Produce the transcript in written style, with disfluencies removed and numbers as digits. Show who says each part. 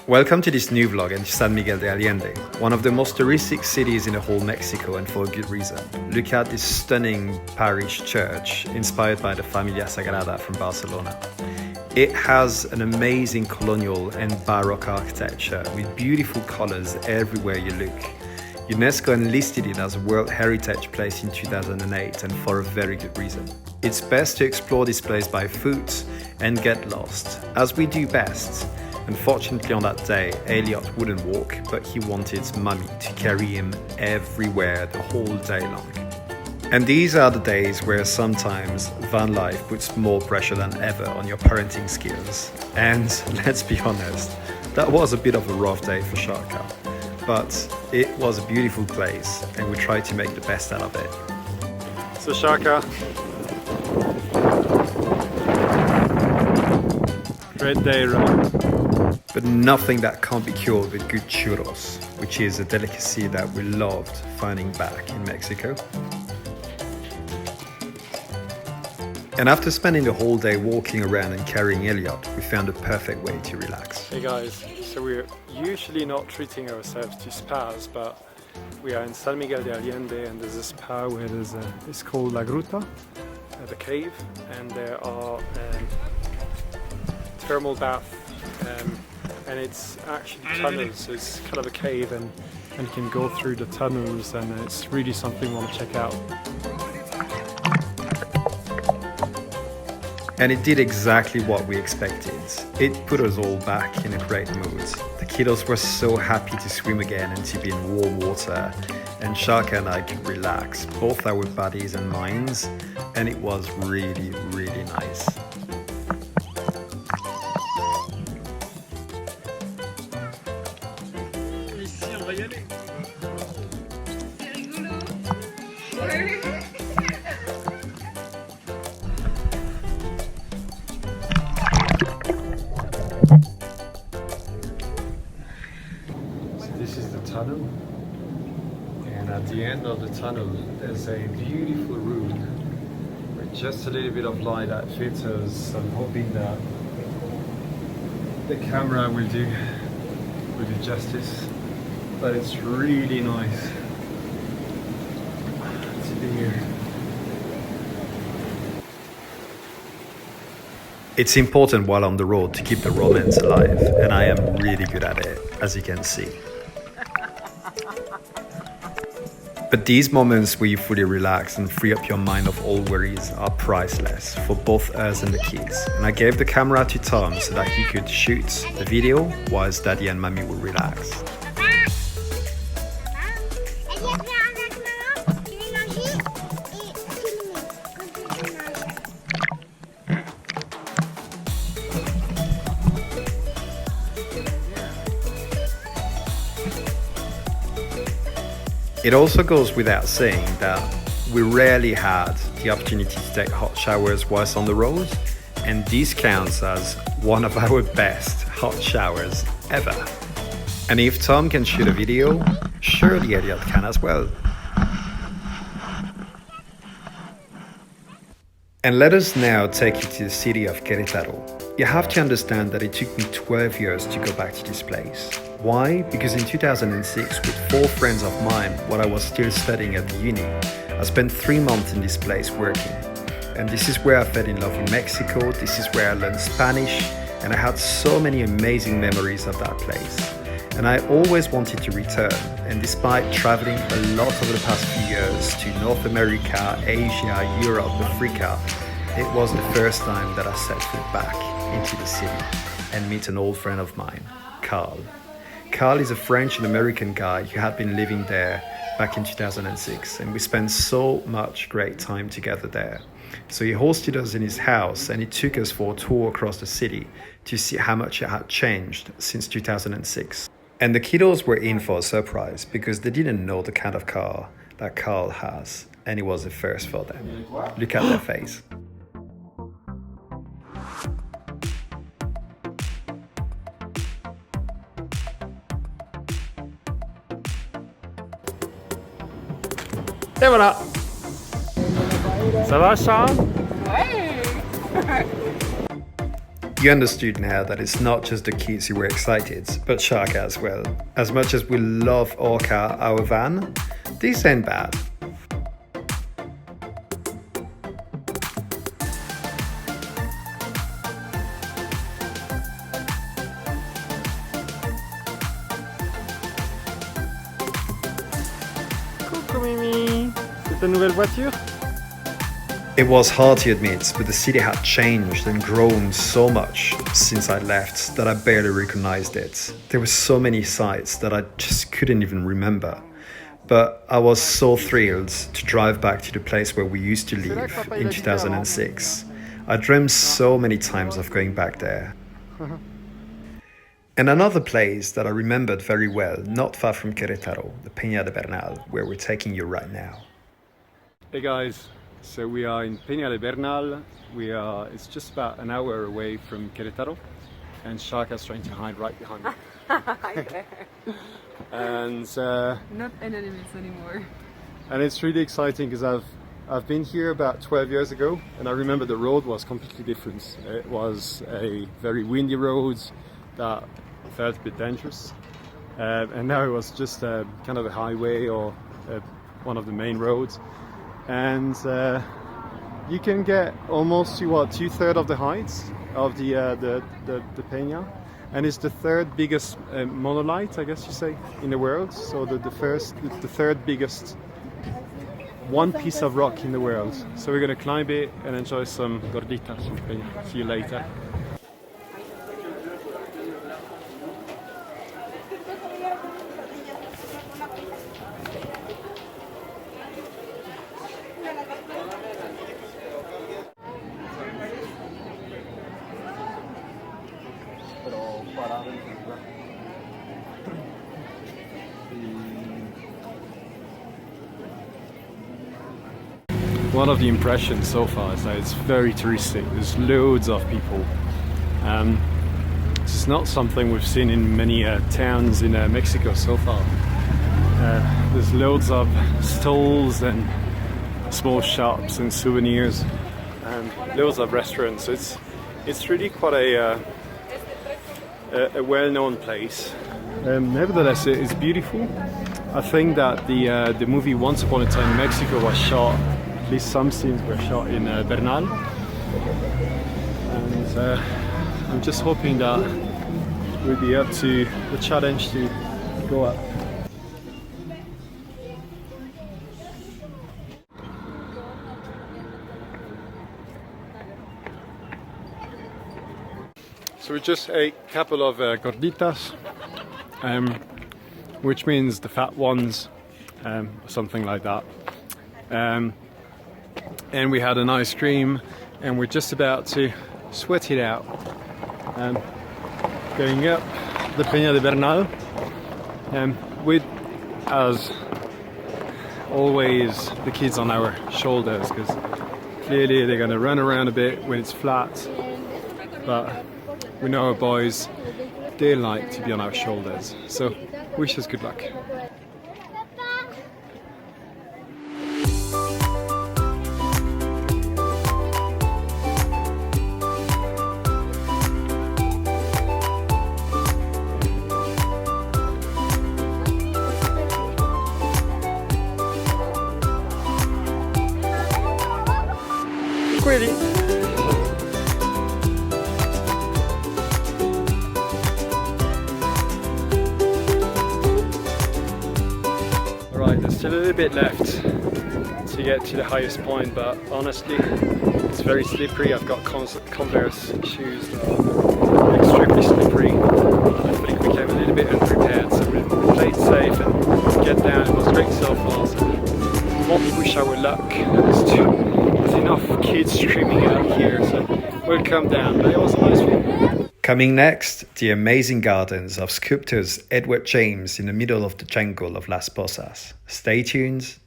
Speaker 1: Welcome to this new vlog in San Miguel de Allende, one of the most touristic cities in the whole Mexico, and for a good reason. Look at this stunning parish church inspired by the Familia Sagrada from Barcelona. It has an amazing colonial and Baroque architecture with beautiful colors everywhere you look. UNESCO enlisted it as a World Heritage Place in 2008, and for a very good reason. It's best to explore this place by foot and get lost, as we do best. Unfortunately on that day, Elliot wouldn't walk, but he wanted Mummy to carry him everywhere the whole day long. And these are the days where sometimes van life puts more pressure than ever on your parenting skills. And let's be honest, that was a bit of a rough day for Shaka. But it was a beautiful place and we tried to make the best out of it. So Shaka, great day, right? But nothing that can't be cured with good churros, which is a delicacy that we loved finding back in Mexico. And after spending the whole day walking around and carrying Elliot, we found the perfect way to relax.
Speaker 2: Hey guys, so we're usually not treating ourselves to spas, but we are in San Miguel de Allende and there's a spa where it's called La Gruta, the cave, and there are thermal bath, and it's actually tunnels, so it's kind of a cave and you can go through the tunnels, and it's really something we want to check out.
Speaker 1: And it did exactly what we expected. It put us all back in a great mood. The kiddos were so happy to swim again and to be in warm water, and Shaka and I could relax, both our bodies and minds, and it was really, really nice.
Speaker 2: This is the tunnel, and at the end of the tunnel there's a beautiful room with just a little bit of light that fits us. I'm hoping that the camera will do justice, but it's really nice to be here.
Speaker 1: It's important while on the road to keep the romance alive, and I am really good at it, as you can see. But these moments where you fully relax and free up your mind of all worries are priceless for both us and the kids. And I gave the camera to Tom so that he could shoot the video whilst Daddy and Mommy would relax. It also goes without saying that we rarely had the opportunity to take hot showers whilst on the road, and this counts as one of our best hot showers ever. And if Tom can shoot a video, surely Elliot can as well. And let us now take you to the city of Queretaro. You have to understand that it took me 12 years to go back to this place. Why? Because in 2006, with 4 friends of mine, while I was still studying at the uni, I spent 3 months in this place working. And this is where I fell in love with Mexico, this is where I learned Spanish, and I had so many amazing memories of that place. And I always wanted to return, and despite traveling a lot over the past few years to North America, Asia, Europe, Africa, it was the first time that I set foot back into the city and meet an old friend of mine, Carl. Carl is a French and American guy who had been living there back in 2006, and we spent so much great time together there. So he hosted us in his house and he took us for a tour across the city to see how much it had changed since 2006. And the kiddos were in for a surprise because they didn't know the kind of car that Carl has, and it was a first for them. Look at their face.
Speaker 2: Et voilà. Ça va, Charles?
Speaker 1: You understood now that it's not just the kids who were excited, but Shaka as well. As much as we love Orca, our van, this ain't bad.
Speaker 2: Coucou Mimi, c'est ta nouvelle voiture?
Speaker 1: It was hard to admit, but the city had changed and grown so much since I left that I barely recognized it. There were so many sights that I just couldn't even remember. But I was so thrilled to drive back to the place where we used to live in 2006. I dreamed so many times of going back there. And another place that I remembered very well, not far from Queretaro, the Pena de Bernal, where we're taking you right now.
Speaker 2: Hey guys, so we are in Pena de Bernal. It's just about an hour away from Queretaro, and Shaka's trying to hide right behind me.
Speaker 3: Hi there.
Speaker 2: And
Speaker 3: Not enemies anymore.
Speaker 2: and it's really exciting because I've been here about 12 years ago, and I remember the road was completely different. It was a very windy road that felt a bit dangerous, and now it was just kind of a highway or one of the main roads, and you can get almost to 2/3 of the height of the Peña, and it's the third biggest monolith, I guess you say, in the world. So the third biggest one piece of rock in the world. So we're gonna climb it and enjoy some gorditas in Peña. See you later. One of the impressions so far is that it's very touristic. There's loads of people. This is not something we've seen in many towns in Mexico so far. There's loads of stalls and small shops and souvenirs, and loads of restaurants. It's really quite a well-known place. Nevertheless, it's beautiful. I think that the movie Once Upon a Time in Mexico was shot. At least some scenes were shot in Bernal, and I'm just hoping that we'll be up to the challenge to go up. So we just ate a couple of gorditas, which means the fat ones, something like that. And we had an ice cream, and we're just about to sweat it out. Going up the Pena de Bernal, with, as always, the kids on our shoulders, because clearly they're going to run around a bit when it's flat, but we know our boys, they like to be on our shoulders, so wish us good luck. Ready. Alright, there's still a little bit left to get to the highest point, but honestly it's very slippery. I've got Converse shoes that are extremely slippery. I think we came a little bit unprepared, so we played safe and get down. It was great so far, so won't push our luck. There's enough kids screaming out here, so we'll come down, but it was a nice view.
Speaker 1: Coming next, the amazing gardens of sculptor Edward James in the middle of the jungle of Las Posas. Stay tuned.